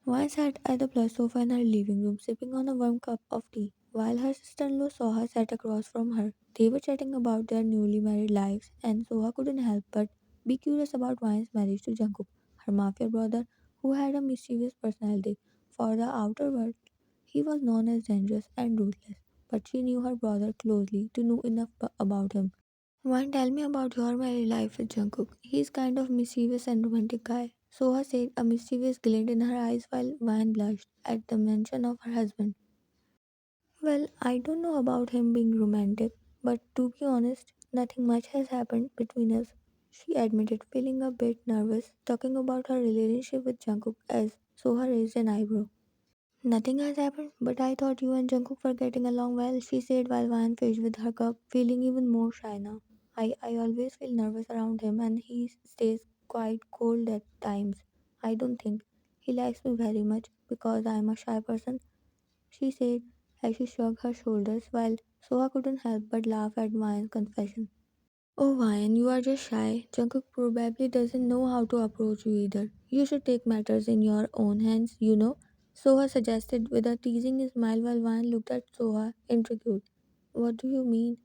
Wan sat at the plush sofa in her living room, sipping on a warm cup of tea, while her sister-in-law Soha sat across from her. They were chatting about their newly married lives, and Soha couldn't help but be curious about Wan's marriage to Jungkook, her mafia brother, who had a mischievous personality. For the outer world, he was known as dangerous and ruthless, but she knew her brother closely to know enough about him. One, tell me about your married life with Jungkook. He's kind of mischievous and romantic guy. Soha said, a mischievous glint in her eyes while Van blushed at the mention of her husband. Well, I don't know about him being romantic, but to be honest, nothing much has happened between us. She admitted, feeling a bit nervous, talking about her relationship with Jungkook as Soha raised an eyebrow. Nothing has happened, but I thought you and Jungkook were getting along well, she said while Van finished with her cup, feeling even more shy now. I always feel nervous around him and he stays quite cold at times. I don't think he likes me very much because I am a shy person, she said as she shrugged her shoulders while Soha couldn't help but laugh at Van's confession. Oh, Ryan, you are just shy. Jungkook probably doesn't know how to approach you either. You should take matters in your own hands. Soha suggested with a teasing smile while Ryan looked at Soha, intrigued. What do you mean?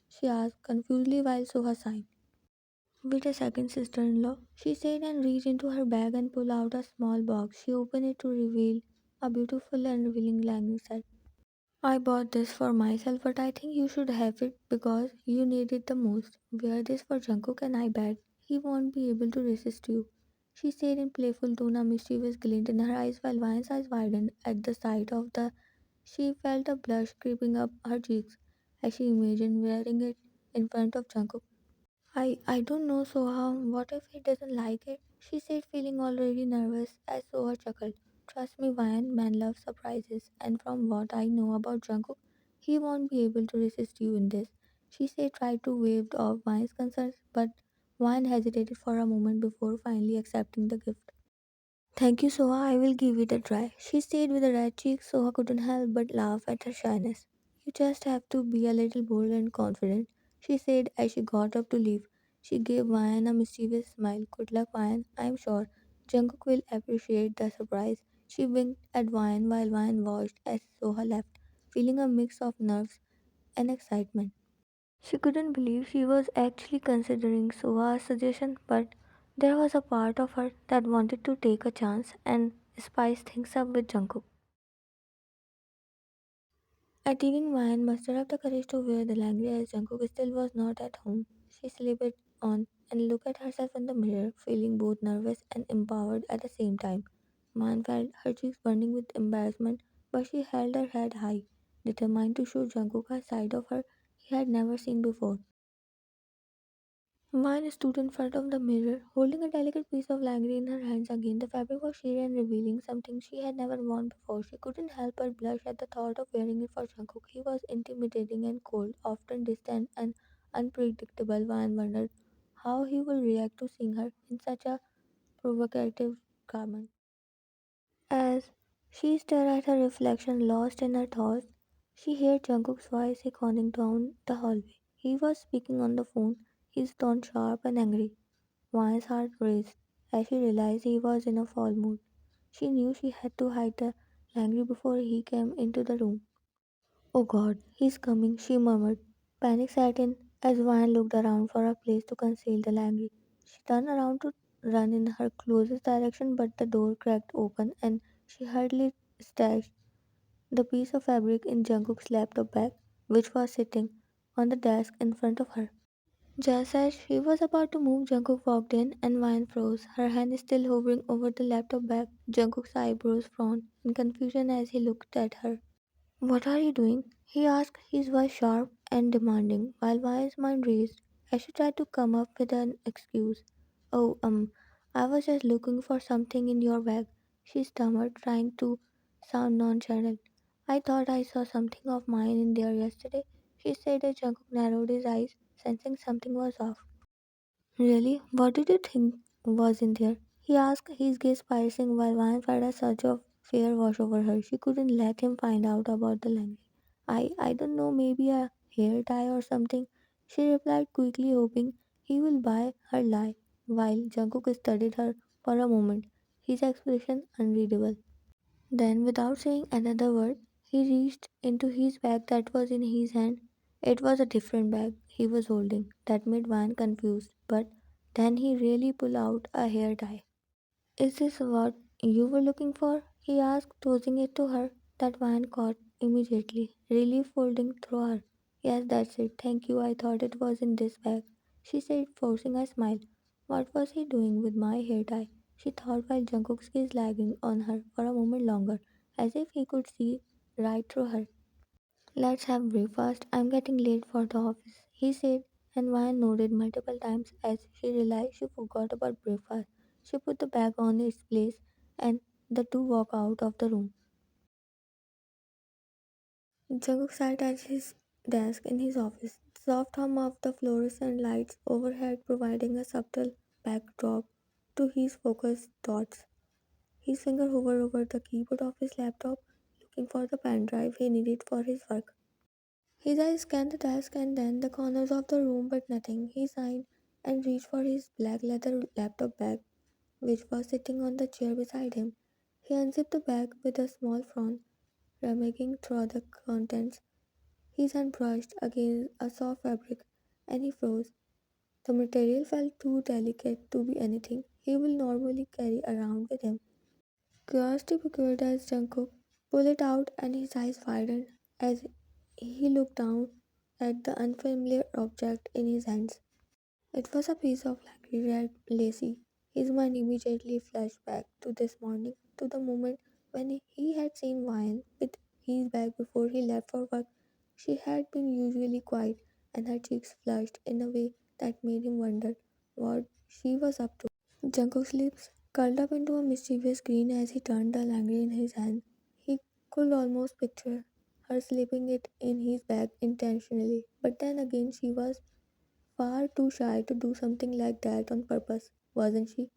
She asked confusedly while Soha sighed. Wait a second, sister in law, she said and reached into her bag and pulled out a small box. She opened it to reveal a beautiful and revealing language set. I bought this for myself, but I think you should have it because you need it the most. Wear this for Jungkook, and I bet he won't be able to resist you. She said in playful tone, a mischievous glint in her eyes, while Vine's eyes widened at the sight of the. She felt a blush creeping up her cheeks as she imagined wearing it in front of Jungkook. I don't know, Soha. What if he doesn't like it? She said, feeling already nervous as Soha chuckled. Trust me, Vian, man loves surprises, and from what I know about Jungkook, he won't be able to resist you in this. She said, tried to wave off Vian's concerns, but Vian hesitated for a moment before finally accepting the gift. Thank you, Soha. I will give it a try. She said with a red cheek. Soha couldn't help but laugh at her shyness. You just have to be a little bold and confident, she said as she got up to leave. She gave Ryan a mischievous smile. Good luck, Ryan. I am sure Jungkook will appreciate the surprise. She winked at Ryan while Ryan watched as Soha left, feeling a mix of nerves and excitement. She couldn't believe she was actually considering Soha's suggestion, but there was a part of her that wanted to take a chance and spice things up with Jungkook. At leaving Ryan mustered up the courage to wear the language as Jungkook still was not at home. She slipped it on and looked at herself in the mirror, feeling both nervous and empowered at the same time. Man felt her cheeks burning with embarrassment, but she held her head high, determined to show Jungkook a side of her he had never seen before. Mine stood in front of the mirror, holding a delicate piece of lingerie in her hands again. The fabric was sheer and revealing, something she had never worn before. She couldn't help but blush at the thought of wearing it for Jungkook. He was intimidating and cold, often distant and unpredictable. Van wondered how he would react to seeing her in such a provocative garment. As she stared at her reflection, lost in her thoughts, she heard Jungkook's voice echoing down the hallway. He was speaking on the phone, his tone sharp and angry. Maya's heart raced as she realized he was in a foul mood. She knew she had to hide the language before he came into the room. Oh God, he's coming, she murmured. Panic set in as Vine looked around for a place to conceal the language. She turned around to run in her closest direction, but the door cracked open and she hurriedly stashed the piece of fabric in Jungkook's laptop bag, which was sitting on the desk in front of her. Just as she was about to move, Jungkook walked in and Vine froze, her hand still hovering over the laptop bag. Jungkook's eyebrows frowned in confusion as he looked at her. What are you doing? He asked, his voice sharp and demanding, while Vine's mind raced as she tried to come up with an excuse. Oh, I was just looking for something in your bag, she stammered, trying to sound nonchalant. I thought I saw something of mine in there yesterday, she said as Jungkook narrowed his eyes, sensing something was off. Really? What did you think was in there? He asked, his gaze piercing while Van felt a surge of fear wash over her. She couldn't let him find out about the language. I don't know, maybe a hair tie or something. She replied quickly, hoping he will buy her lie, while Jungkook studied her for a moment, his expression unreadable. Then, without saying another word, he reached into his bag that was in his hand. It was a different bag he was holding that made Van confused, but then he really pulled out a hair tie. Is this what you were looking for? He asked, tossing it to her. That Van caught immediately, relief folding through her. Yes, that's it. Thank you. I thought it was in this bag, she said, forcing a smile. What was he doing with my hair tie? She thought while Jungkook's gaze lagging on her for a moment longer, as if he could see right through her. Let's have breakfast. I'm getting late for the office, he said, and Ryan nodded multiple times as she realized she forgot about breakfast. She put the bag on its place and the two walked out of the room. Jungkook sat at his desk in his office, the soft hum of the fluorescent lights overhead providing a subtle backdrop to his focused thoughts. His finger hovered over the keyboard of his laptop, looking for the pen drive he needed for his work. His eyes scanned the desk and then the corners of the room, but nothing. He sighed and reached for his black leather laptop bag, which was sitting on the chair beside him. He unzipped the bag with a small frown, rummaging through the contents. His hand brushed against a soft fabric, and he froze. The material felt too delicate to be anything he will normally carry around with him. Curiosity procured as Jungkook pulled it out, and his eyes widened as he looked down at the unfamiliar object in his hands. It was a piece of luxury red lacy. His mind immediately flashed back to this morning, to the moment when he had seen Vian with his bag before he left for work. She had been usually quiet, and her cheeks flushed in a way that made him wonder what she was up to. Jungkook's lips curled up into a mischievous grin as he turned the language in his hand. He could almost picture her slipping it in his bag intentionally, but then again she was far too shy to do something like that on purpose, wasn't she?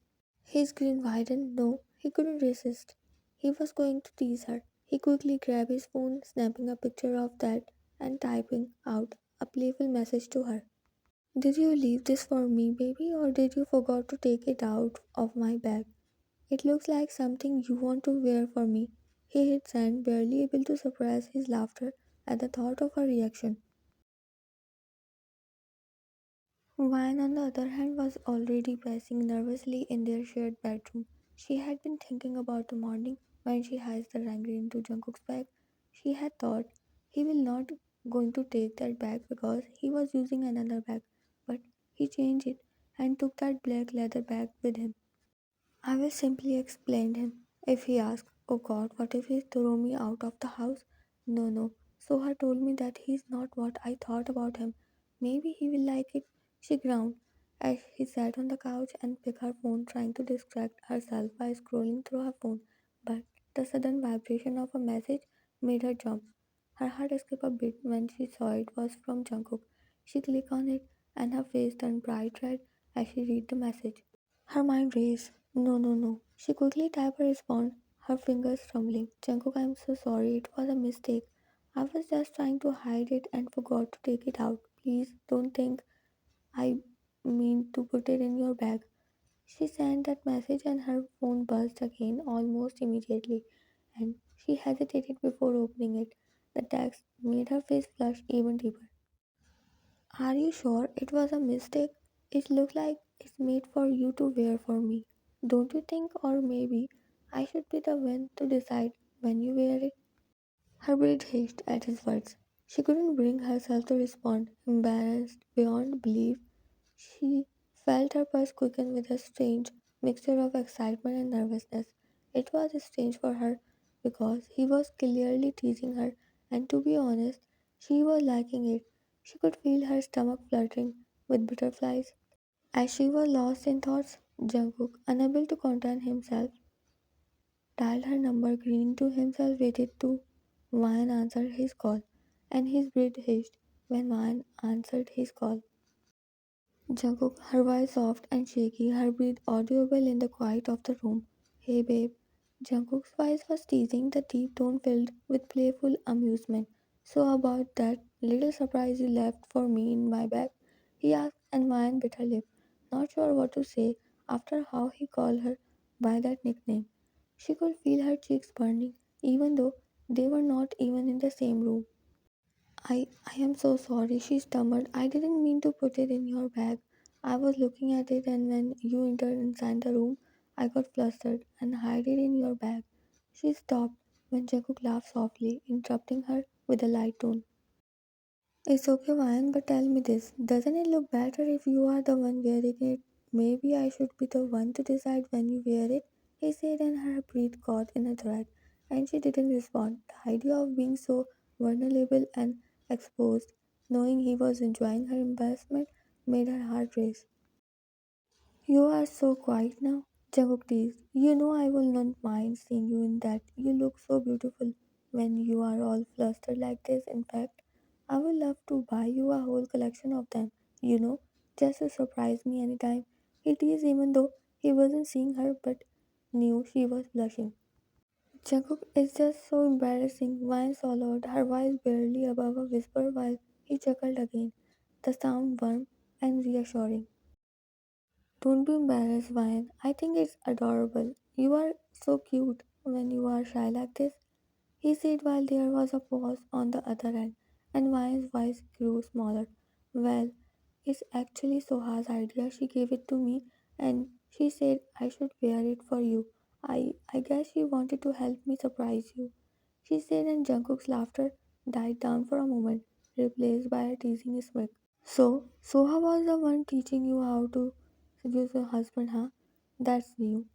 His grin widened. No, he couldn't resist. He was going to tease her. He quickly grabbed his phone, snapping a picture of that and typing out a playful message to her. Did you leave this for me, baby, or did you forget to take it out of my bag? It looks like something you want to wear for me. He hit send, barely able to suppress his laughter at the thought of her reaction. Vine, on the other hand, was already pacing nervously in their shared bedroom. She had been thinking about the morning when she hid the ranger into Jungkook's bag. She had thought he will not going to take that bag because he was using another bag, but he changed it and took that black leather bag with him. I will simply explain him. If he asks, oh God, what if he throw me out of the house? No, no. Soha told me that he's not what I thought about him. Maybe he will like it. She groaned as she sat on the couch and picked her phone, trying to distract herself by scrolling through her phone. But the sudden vibration of a message made her jump. Her heart skipped a bit when she saw it was from Jungkook. She clicked on it and her face turned bright red as she read the message. Her mind raced. No, no, no. She quickly typed a response, her fingers trembling. Jungkook, I'm so sorry. It was a mistake. I was just trying to hide it and forgot to take it out. Please don't think I mean to put it in your bag. She sent that message and her phone buzzed again almost immediately, and she hesitated before opening it. The text made her face flush even deeper. Are you sure it was a mistake? It looks like it's made for you to wear for me. Don't you think? Or maybe I should be the one to decide when you wear it? Her breath hissed at his words. She couldn't bring herself to respond. Embarrassed beyond belief, she felt her pulse quicken with a strange mixture of excitement and nervousness. It was strange for her because he was clearly teasing her, and to be honest, she was liking it. She could feel her stomach fluttering with butterflies. As she was lost in thoughts, Jungkook, unable to contain himself, dialed her number, grinning to himself, waited to Ryan answer his call, and his breath hissed when Ryan answered his call. Jungkook, her voice soft and shaky, her breath audible in the quiet of the room. Hey babe. Jungkook's voice was teasing, the deep tone filled with playful amusement. So about that little surprise you left for me in my bag? He asked and Mayan bit her lip, not sure what to say after how he called her by that nickname. She could feel her cheeks burning even though they were not even in the same room. I am so sorry, she stammered. I didn't mean to put it in your bag. I was looking at it, and when you entered inside the room, I got flustered and hid it in your bag. She stopped when Jungkook laughed softly, interrupting her with a light tone. It's okay, Ryan, but tell me this. Doesn't it look better if you are the one wearing it? Maybe I should be the one to decide when you wear it, he said, and her breath caught in a thread, and she didn't respond. The idea of being so vulnerable and exposed, knowing he was enjoying her embarrassment, made her heart race. You are so quiet now, Jungkook teased. You know I will not mind seeing you in that. You look so beautiful when you are all flustered like this. In fact, I would love to buy you a whole collection of them, you know, just to surprise me anytime. He teased even though he wasn't seeing her but knew she was blushing. Jungkook is just so embarrassing. Vine swallowed, her voice barely above a whisper while he chuckled again, the sound warm and reassuring. Don't be embarrassed, Ryan. I think it's adorable. You are so cute when you are shy like this, he said while there was a pause on the other end, and Ryan's voice grew smaller. Well, it's actually Soha's idea. She gave it to me, and she said I should wear it for you. I guess she wanted to help me surprise you, she said, and Jungkook's laughter died down for a moment, replaced by a teasing smirk. So, Soha was the one teaching you how to seduce your husband, huh? That's new.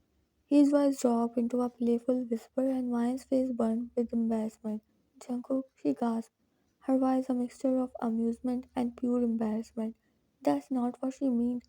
His voice dropped into a playful whisper, and Vine's face burned with embarrassment. Jungkook, she gasped, her voice a mixture of amusement and pure embarrassment. That's not what she meant,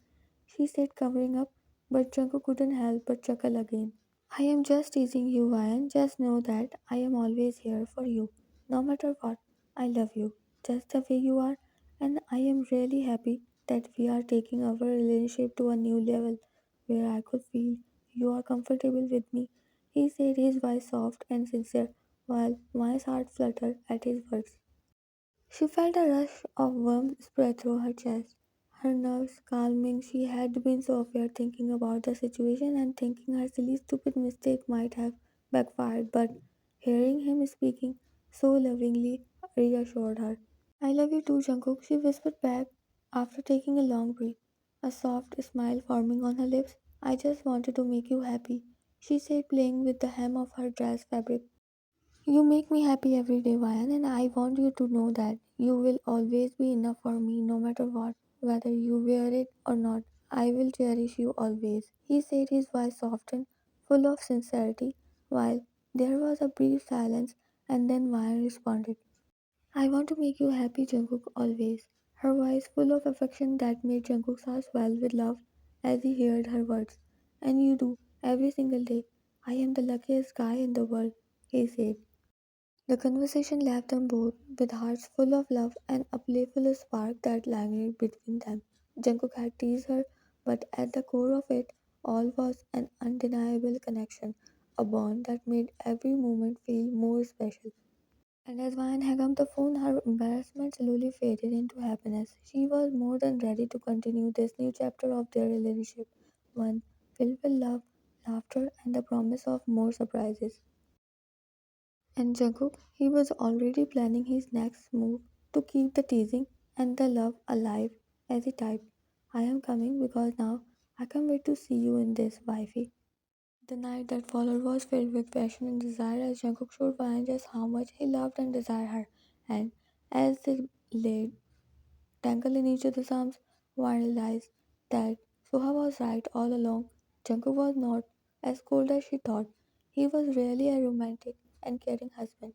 she said, covering up, but Jungkook couldn't help but chuckle again. I am just teasing you, Ryan. Just know that I am always here for you. No matter what, I love you, just the way you are, and I am really happy that we are taking our relationship to a new level where I could feel you are comfortable with me. He said, his voice soft and sincere, while my heart fluttered at his words. She felt a rush of warmth spread through her chest, her nerves calming. She had been so thinking about the situation and thinking her silly, stupid mistake might have backfired, but hearing him speaking so lovingly reassured her. I love you too, Jungkook, she whispered back after taking a long breath, a soft smile forming on her lips. I just wanted to make you happy, she said, playing with the hem of her dress fabric. You make me happy every day, Ryan, and I want you to know that you will always be enough for me no matter what. Whether you wear it or not, I will cherish you always. He said, his voice softened, full of sincerity, while there was a brief silence, and then Ryan responded, I want to make you happy, Jungkook, always. Her voice full of affection that made Jungkook's heart swell with love as he heard her words. And you do, every single day. I am the luckiest guy in the world, he said. The conversation left them both with hearts full of love and a playful spark that lingered between them. Jungkook had teased her, but at the core of it all was an undeniable connection, a bond that made every moment feel more special. And as Vian hung up the phone, her embarrassment slowly faded into happiness. She was more than ready to continue this new chapter of their relationship, one filled with love, laughter, and the promise of more surprises. And Jungkook, he was already planning his next move to keep the teasing and the love alive as he typed, I am coming because now I can't wait to see you in this, wifey. The night that followed was filled with passion and desire as Jungkook showed Ryan just how much he loved and desired her. And as they lay tangled in each other's arms, Ryan realized that Soha was right all along. Jungkook was not as cold as she thought. He was really a romantic and caring husband.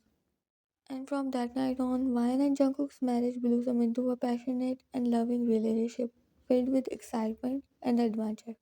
And from that night on, Ryan and Jungkook's marriage blossomed into a passionate and loving relationship filled with excitement and adventure.